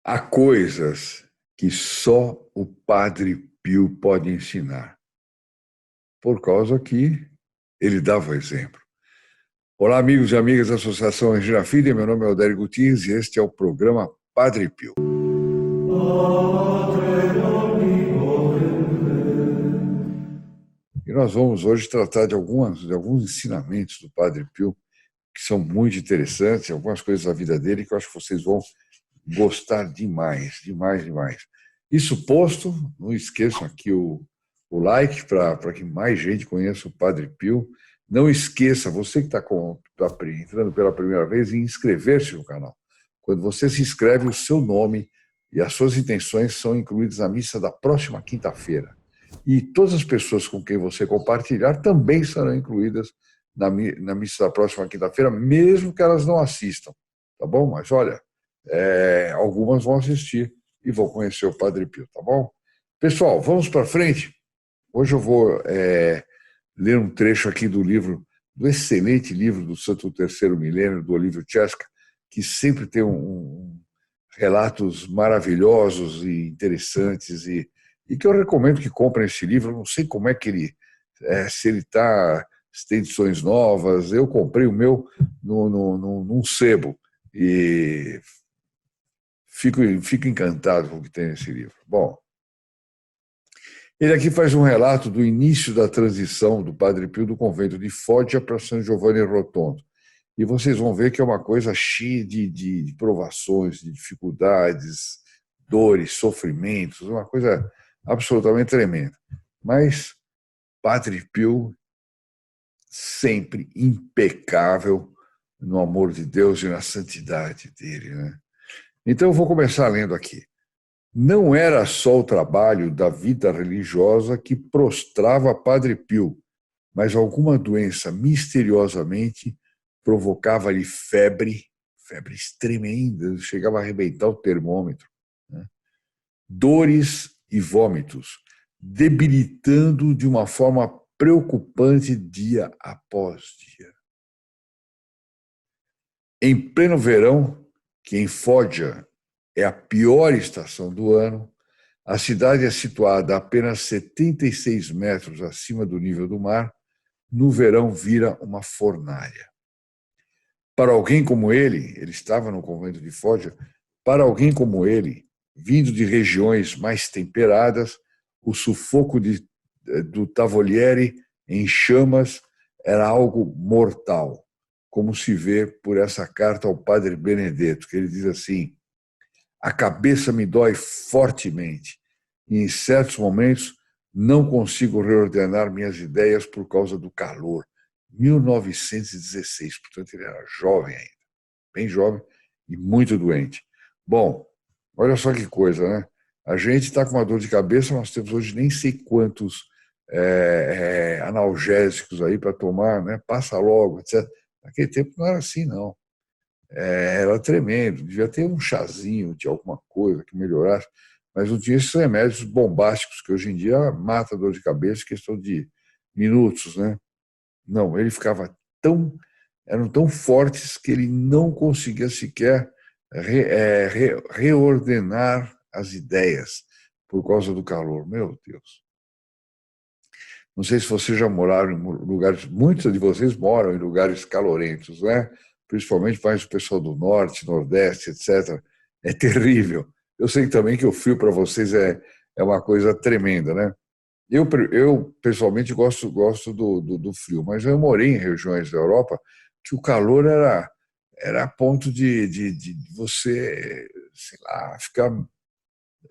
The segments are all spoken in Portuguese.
Há coisas que só o Padre Pio pode ensinar, por causa que ele dava exemplo. Olá, amigos e amigas da Associação Regina Fide, meu nome é Odério Gutierrez e este é o programa Padre Pio. E nós vamos hoje tratar de alguns ensinamentos do Padre Pio que são muito interessantes, algumas coisas da vida dele que eu acho que vocês vão gostar demais, demais, demais. Isso posto, não esqueçam aqui o like para que mais gente conheça o Padre Pio. Não esqueça, você que está entrando pela primeira vez, em inscrever-se no canal. Quando você se inscreve, o seu nome e as suas intenções são incluídos na missa da próxima quinta-feira. E todas as pessoas com quem você compartilhar também serão incluídas na missa da próxima quinta-feira, mesmo que elas não assistam, tá bom? Mas olha, algumas vão assistir e vão conhecer o Padre Pio, tá bom? Pessoal, vamos para frente. Hoje eu vou ler um trecho aqui do excelente livro do Santo Terceiro Milênio, do Olívio Chesca, que sempre tem relatos maravilhosos e interessantes e que eu recomendo que comprem esse livro. Eu não sei como é que se ele se tem edições novas. Eu comprei o meu num sebo e fico encantado com o que tem nesse livro. Bom, ele aqui faz um relato do início da transição do Padre Pio do convento de Foggia para San Giovanni Rotondo. E vocês vão ver que é uma coisa cheia de provações, de dificuldades, dores, sofrimentos, uma coisa absolutamente tremenda. Mas Padre Pio, sempre impecável no amor de Deus e na santidade dele, né? Então eu vou começar lendo aqui. Não era só o trabalho da vida religiosa que prostrava Padre Pio, mas alguma doença misteriosamente provocava-lhe febre tremenda, chegava a arrebentar o termômetro, né? Dores e vômitos, debilitando de uma forma preocupante dia após dia. Em pleno verão, que em Foggia é a pior estação do ano, a cidade é situada a apenas 76 metros acima do nível do mar. No verão vira uma fornalha. Para alguém como ele estava no convento de Foggia, para alguém como ele, vindo de regiões mais temperadas, o sufoco do Tavoliere em chamas era algo mortal, como se vê por essa carta ao padre Benedetto, que ele diz assim: a cabeça me dói fortemente e, em certos momentos, não consigo reordenar minhas ideias por causa do calor. 1916, portanto, ele era jovem ainda, bem jovem e muito doente. Bom, olha só que coisa, né? A gente está com uma dor de cabeça, nós temos hoje nem sei quantos analgésicos aí para tomar, né? Passa logo, etc. Naquele tempo não era assim, não. Era tremendo, devia ter um chazinho de alguma coisa que melhorasse, mas não tinha esses remédios bombásticos que hoje em dia mata a dor de cabeça em questão de minutos, né? Não, ele ficava eram tão fortes que ele não conseguia sequer reordenar as ideias por causa do calor. Meu Deus. Não sei se vocês já moraram em lugares, muitos de vocês moram em lugares calorentos, né? Principalmente mais o pessoal do norte, nordeste, etc. É terrível. Eu sei também que o frio para vocês é uma coisa tremenda, né? Eu pessoalmente gosto do frio, mas eu morei em regiões da Europa que o calor era a ponto de você, sei lá, ficar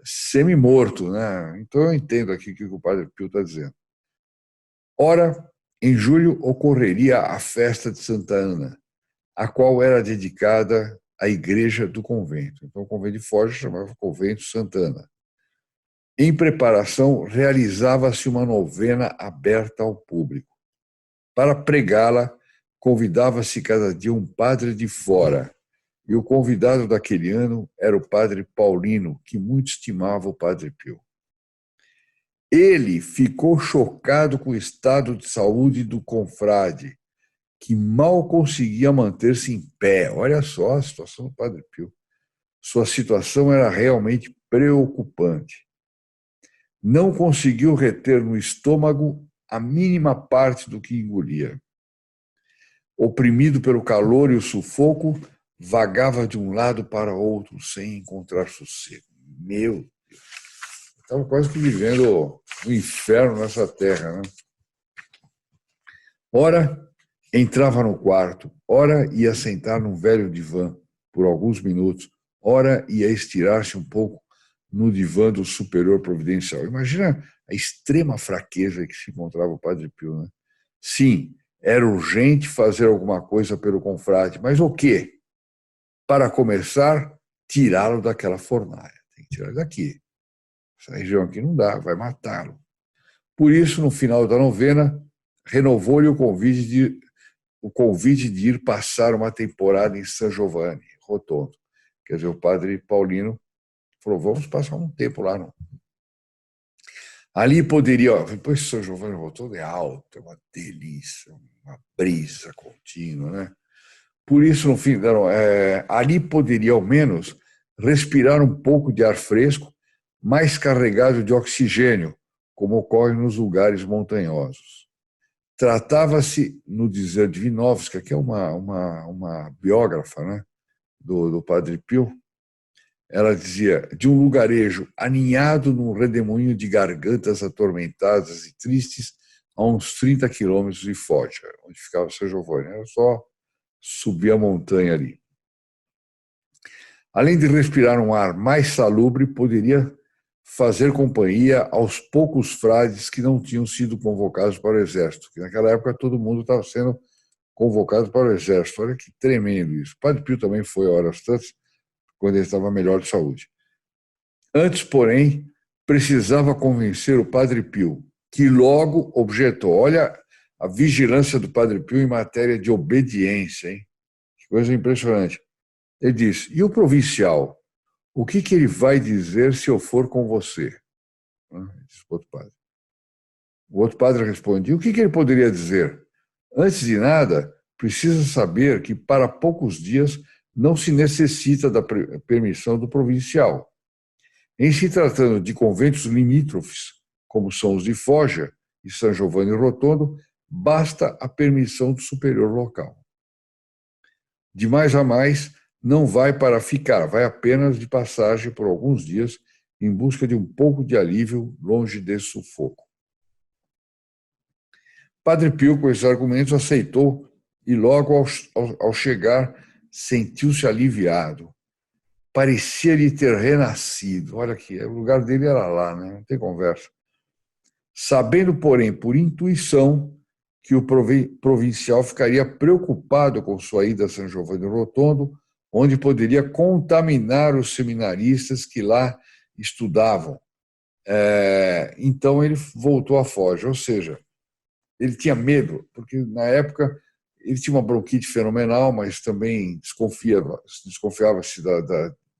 semi-morto, né? Então eu entendo aqui o que o Padre Pio está dizendo. Ora, em julho ocorreria a festa de Santa Ana, a qual era dedicada à igreja do convento. Então, o convento de Foggia chamava Convento Santa Ana. Em preparação, realizava-se uma novena aberta ao público. Para pregá-la, convidava-se cada dia um padre de fora, e o convidado daquele ano era o padre Paulino, que muito estimava o padre Pio. Ele ficou chocado com o estado de saúde do confrade, que mal conseguia manter-se em pé. Olha só a situação do padre Pio. Sua situação era realmente preocupante. Não conseguiu reter no estômago a mínima parte do que engolia. Oprimido pelo calor e o sufoco, vagava de um lado para outro sem encontrar sossego. Meu Deus! Estava quase que vivendo um inferno nessa terra, né? Ora, entrava no quarto, ora ia sentar num velho divã por alguns minutos, ora ia estirar-se um pouco no divã do superior providencial. Imagina a extrema fraqueza que se encontrava o Padre Pio, né? Sim, era urgente fazer alguma coisa pelo confrade, mas o quê? Para começar, tirá-lo daquela fornalha. Tem que tirar ele daqui. Essa região aqui não dá, vai matá-lo. Por isso, no final da novena, renovou-lhe o convite de ir passar uma temporada em San Giovanni Rotondo. Quer dizer, o padre Paulino falou, vamos passar um tempo lá. Não. Ali poderia, depois São Giovanni Rotondo é alto, é uma delícia, uma brisa contínua, né? Por isso, no fim, ali poderia, ao menos, respirar um pouco de ar fresco, mais carregado de oxigênio, como ocorre nos lugares montanhosos. Tratava-se, no dizer de Winovska, que é uma biógrafa, né, do Padre Pio, ela dizia, de um lugarejo aninhado num redemoinho de gargantas atormentadas e tristes a uns 30 quilômetros de Foggia, onde ficava São Giovanni. Era só subir a montanha ali. Além de respirar um ar mais salubre, poderia fazer companhia aos poucos frades que não tinham sido convocados para o exército, porque naquela época todo mundo estava sendo convocado para o exército. Olha que tremendo isso. O Padre Pio também foi a horas tantas, quando ele estava melhor de saúde. Antes, porém, precisava convencer o Padre Pio, que logo objetou. Olha a vigilância do Padre Pio em matéria de obediência, hein? Que coisa impressionante. Ele disse, e o provincial? O que ele vai dizer se eu for com você? Disse o outro padre. O outro padre responde, e o que ele poderia dizer? Antes de nada, precisa saber que para poucos dias não se necessita da permissão do provincial. Em se tratando de conventos limítrofes, como são os de Foggia e San Giovanni Rotondo, basta a permissão do superior local. De mais a mais, não vai para ficar, vai apenas de passagem por alguns dias em busca de um pouco de alívio longe desse sufoco. Padre Pio, com esses argumentos, aceitou e logo ao chegar sentiu-se aliviado. Parecia-lhe ter renascido. Olha aqui, o lugar dele era lá, né? Não tem conversa. Sabendo, porém, por intuição, que o provincial ficaria preocupado com sua ida a San Giovanni Rotondo, onde poderia contaminar os seminaristas que lá estudavam. Então ele voltou a Foggia, ou seja, ele tinha medo, porque na época ele tinha uma bronquite fenomenal, mas também desconfiava-se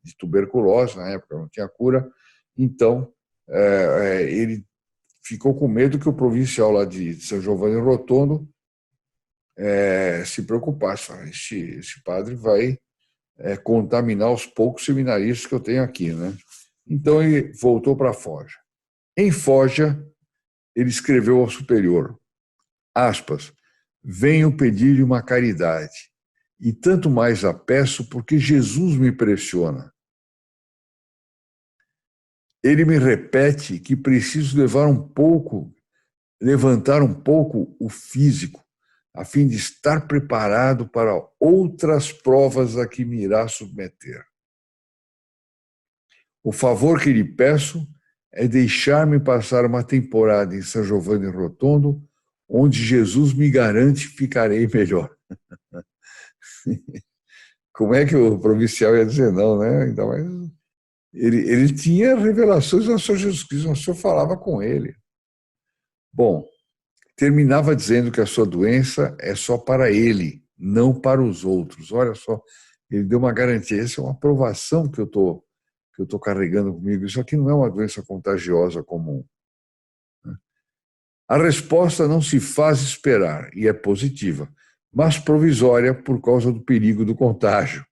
de tuberculose, na época não tinha cura, então ele ficou com medo que o provincial lá de São Giovanni Rotondo se preocupasse. Esse padre vai contaminar os poucos seminaristas que eu tenho aqui, né? Então ele voltou para Foggia. Em Foggia, ele escreveu ao superior, aspas, venho pedir-lhe uma caridade, e tanto mais a peço porque Jesus me pressiona. Ele me repete que preciso levantar um pouco o físico, a fim de estar preparado para outras provas a que me irá submeter. O favor que lhe peço é deixar-me passar uma temporada em San Giovanni Rotondo, onde Jesus me garante que ficarei melhor. Como é que o provincial ia dizer não, né? Ainda mais ele tinha revelações do Senhor Jesus Cristo, o Senhor falava com ele. Bom, terminava dizendo que a sua doença é só para ele, não para os outros. Olha só, ele deu uma garantia. Essa é uma aprovação que eu estou carregando comigo. Isso aqui não é uma doença contagiosa comum. A resposta não se faz esperar e é positiva, mas provisória por causa do perigo do contágio.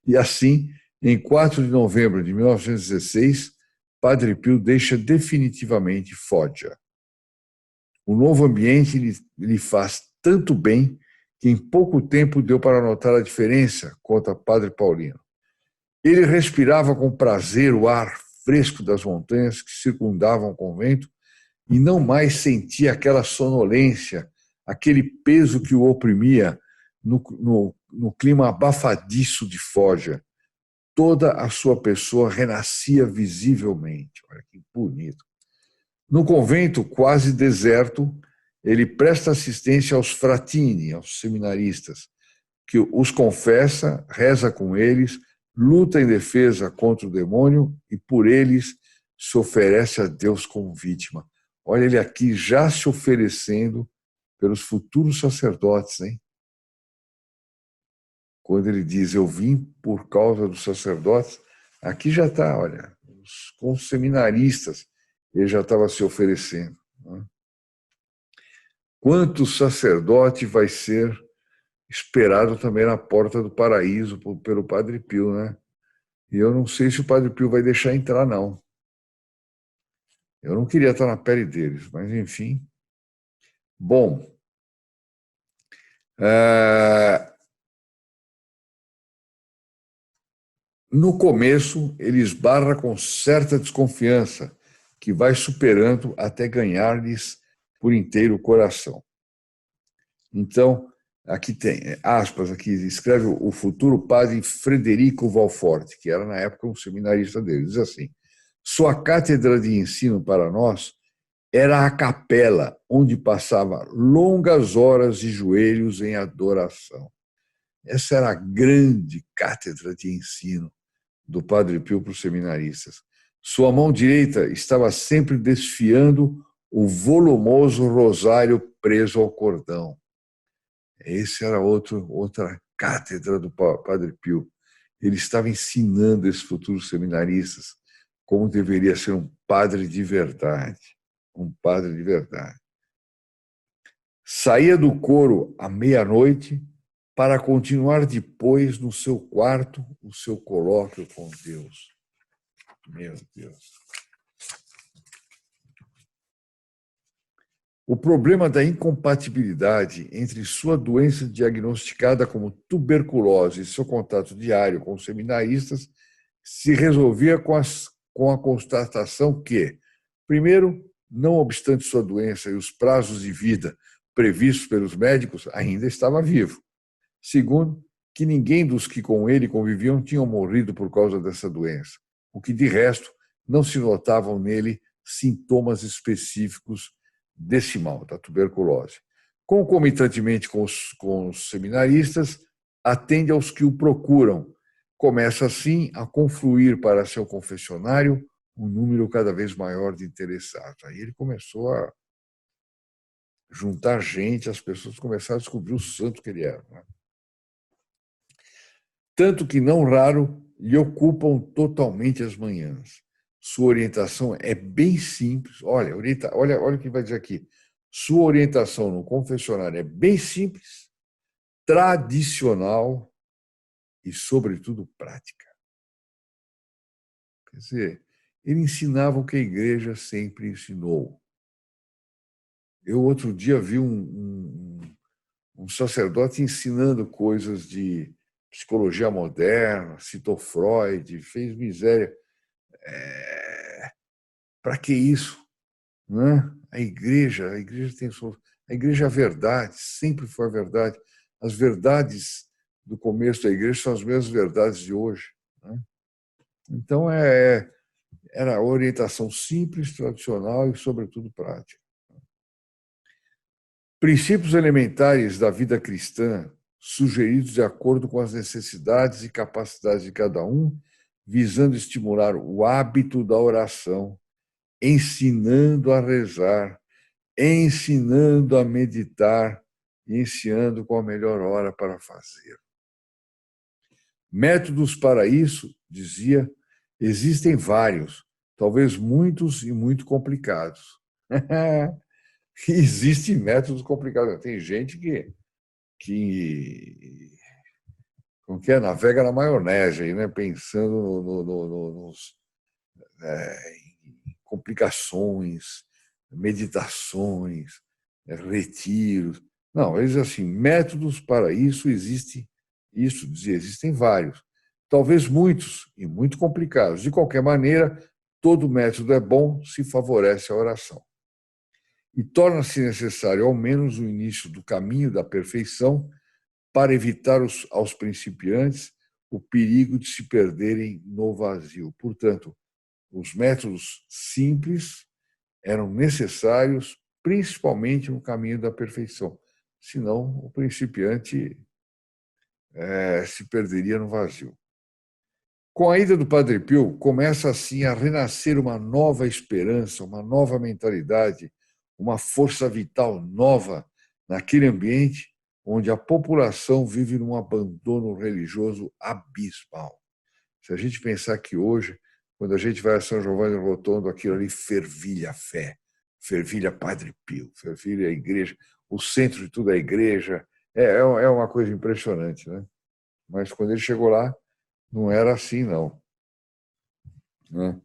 E assim Em 4 de novembro de 1916, Padre Pio deixa definitivamente Foggia. O novo ambiente lhe faz tanto bem que em pouco tempo deu para notar a diferença, conta Padre Paulino. Ele respirava com prazer o ar fresco das montanhas que circundavam o convento e não mais sentia aquela sonolência, aquele peso que o oprimia no clima abafadiço de Foggia. Toda a sua pessoa renascia visivelmente. Olha que bonito. No convento quase deserto, ele presta assistência aos fratini, aos seminaristas, que os confessa, reza com eles, luta em defesa contra o demônio e por eles se oferece a Deus como vítima. Olha ele aqui já se oferecendo pelos futuros sacerdotes, hein? Quando ele diz, eu vim por causa dos sacerdotes, aqui já está, olha, com os seminaristas, ele já estava se oferecendo. Né? Quanto sacerdote vai ser esperado também na porta do paraíso pelo Padre Pio, né? E eu não sei se o Padre Pio vai deixar entrar, não. Eu não queria estar na pele deles, mas enfim. Bom, no começo ele esbarra com certa desconfiança, que vai superando até ganhar-lhes por inteiro o coração. Então, aqui tem, aspas, aqui escreve o futuro padre Frederico Valforte, que era na época um seminarista dele, diz assim, sua cátedra de ensino para nós era a capela, onde passava longas horas de joelhos em adoração. Essa era a grande cátedra de ensino do Padre Pio para os seminaristas. Sua mão direita estava sempre desfiando o volumoso rosário preso ao cordão. Essa era outra cátedra do Padre Pio. Ele estava ensinando esses futuros seminaristas como deveria ser um padre de verdade. Um padre de verdade. Saía do coro à meia-noite para continuar depois no seu quarto o seu colóquio com Deus. Meu Deus. O problema da incompatibilidade entre sua doença diagnosticada como tuberculose e seu contato diário com os seminaristas se resolvia com a constatação que, primeiro, não obstante sua doença e os prazos de vida previstos pelos médicos, ainda estava vivo. Segundo, que ninguém dos que com ele conviviam tinham morrido por causa dessa doença, o que, de resto, não se notavam nele sintomas específicos desse mal, da tuberculose. Concomitantemente com os seminaristas, atende aos que o procuram. Começa, assim, a confluir para seu confessionário um número cada vez maior de interessados. Aí ele começou a juntar gente, as pessoas começaram a descobrir o santo que ele era. Né? Tanto que, não raro, lhe ocupam totalmente as manhãs. Sua orientação é bem simples. Olha o que vai dizer aqui. Sua orientação no confessionário é bem simples, tradicional e, sobretudo, prática. Quer dizer, ele ensinava o que a igreja sempre ensinou. Eu, outro dia, vi um sacerdote ensinando coisas de psicologia moderna, citou Freud, fez miséria. Para que isso? Né? A igreja tem a igreja é a verdade, sempre foi a verdade. As verdades do começo da igreja são as mesmas verdades de hoje. Né? Então, era orientação simples, tradicional e, sobretudo, prática. Princípios elementares da vida cristã, sugeridos de acordo com as necessidades e capacidades de cada um, visando estimular o hábito da oração, ensinando a rezar, ensinando a meditar e ensinando qual a melhor hora para fazer. Métodos para isso, dizia, existem vários, talvez muitos e muito complicados. Existem métodos complicados. Tem gente que como que é? Navega na maionese, aí, né? Pensando nos em complicações, meditações, retiros. Não, eles assim, métodos para isso dizia, existem vários, talvez muitos e muito complicados. De qualquer maneira, todo método é bom se favorece a oração. E torna-se necessário, ao menos, o início do caminho da perfeição para evitar aos principiantes o perigo de se perderem no vazio. Portanto, os métodos simples eram necessários, principalmente no caminho da perfeição. Senão, o principiante se perderia no vazio. Com a ida do Padre Pio, começa assim a renascer uma nova esperança, uma nova mentalidade, uma força vital nova naquele ambiente onde a população vive num abandono religioso abismal. Se a gente pensar que hoje, quando a gente vai a São Giovanni Rotondo, aquilo ali fervilha a fé, fervilha Padre Pio, fervilha a igreja, o centro de tudo é a igreja, é uma coisa impressionante, né? Mas quando ele chegou lá, não era assim, não, né?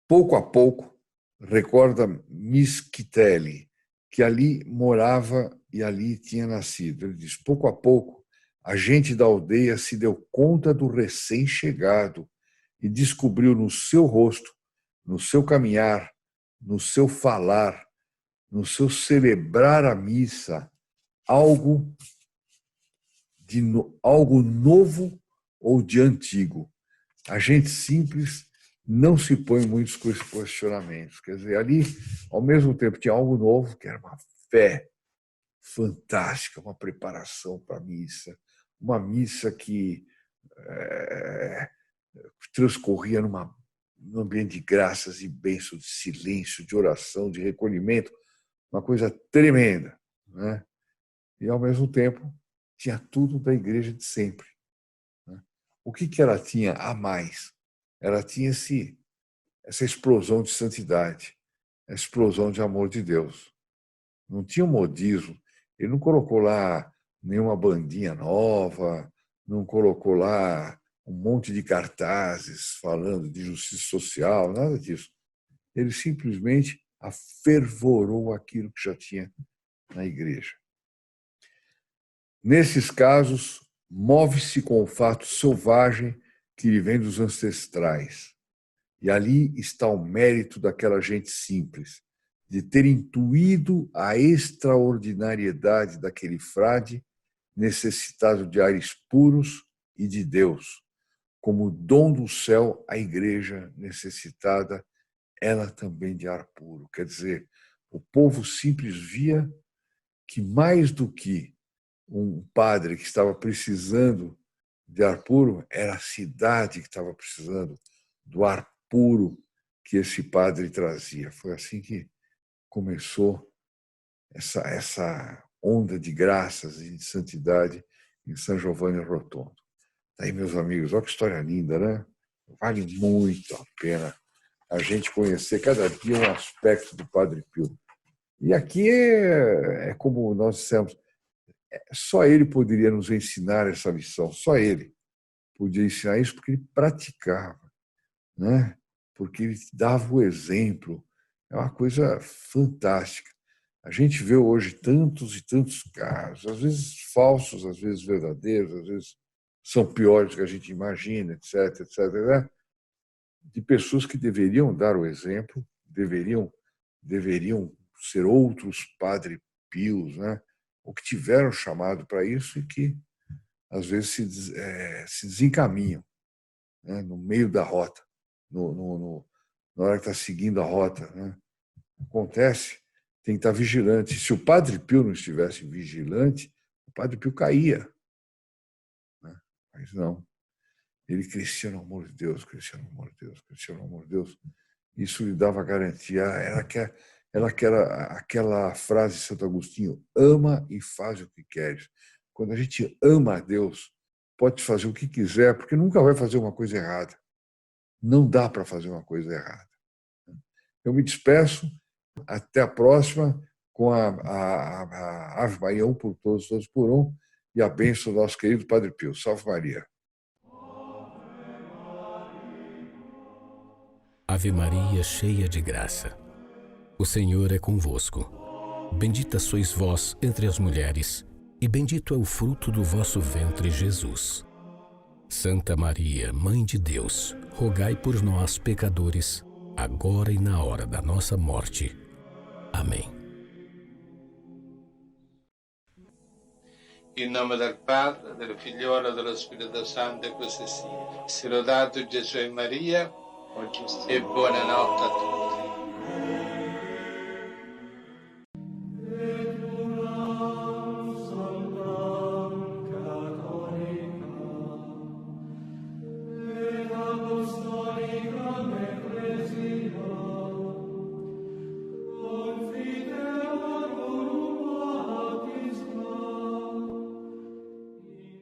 Pouco a pouco, recorda Mischitelli, que ali morava e ali tinha nascido. Ele diz: pouco a pouco, a gente da aldeia se deu conta do recém-chegado e descobriu no seu rosto, no seu caminhar, no seu falar, no seu celebrar a missa, algo algo novo ou de antigo. A gente simples não se põe muitos questionamentos. Quer dizer, ali, ao mesmo tempo, tinha algo novo, que era uma fé fantástica, uma preparação para a missa, uma missa que transcorria num ambiente de graças e bênçãos, de silêncio, de oração, de recolhimento, uma coisa tremenda, né? E, ao mesmo tempo, tinha tudo da igreja de sempre. O que ela tinha a mais? Ela tinha essa explosão de santidade, essa explosão de amor de Deus. Não tinha um modismo. Ele não colocou lá nenhuma bandinha nova, não colocou lá um monte de cartazes falando de justiça social, nada disso. Ele simplesmente afervorou aquilo que já tinha na igreja. Nesses casos, move-se com o fato selvagem que lhe vem dos ancestrais. E ali está o mérito daquela gente simples, de ter intuído a extraordinariedade daquele frade necessitado de ares puros e de Deus, como dom do céu à igreja necessitada, ela também de ar puro. Quer dizer, o povo simples via que mais do que um padre que estava precisando de ar puro, era a cidade que estava precisando do ar puro que esse padre trazia. Foi assim que começou essa onda de graças e de santidade em São Giovanni Rotondo. Aí, meus amigos, olha que história linda, né? Vale muito a pena a gente conhecer cada dia um aspecto do Padre Pio. E aqui é como nós dissemos, só ele poderia nos ensinar essa lição, só ele podia ensinar isso porque ele praticava, né? Porque ele dava o exemplo. É uma coisa fantástica. A gente vê hoje tantos e tantos casos, às vezes falsos, às vezes verdadeiros, às vezes são piores do que a gente imagina, etc., etc., né? De pessoas que deveriam dar o exemplo, deveriam ser outros Padre Pios, né? Ou que tiveram chamado para isso e que às vezes se desencaminham, né? No meio da rota, na hora que está seguindo a rota, né? Acontece, tem que estar vigilante. Se o Padre Pio não estivesse vigilante, o Padre Pio caía, né? Mas não. Ele crescia no amor de Deus, crescia no amor de Deus, crescia no amor de Deus. Isso lhe dava garantia. Era aquela frase de Santo Agostinho: ama e faz o que queres. Quando a gente ama a Deus, pode fazer o que quiser, porque nunca vai fazer uma coisa errada. Não dá para fazer uma coisa errada. Eu me despeço, até a próxima, com a Ave Maria, um por todos, todos por um. e a bênção do nosso querido Padre Pio. Salve Maria. Ave Maria, cheia de graça, o Senhor é convosco. Bendita sois vós entre as mulheres, e bendito é o fruto do vosso ventre, Jesus. Santa Maria, Mãe de Deus, rogai por nós, pecadores, agora e na hora da nossa morte. Amém. In nome del Padre, del Figliolo e dello Spirito Santo, e così sia. Sia lodato Gesù e Maria, e buonanotte a tutti.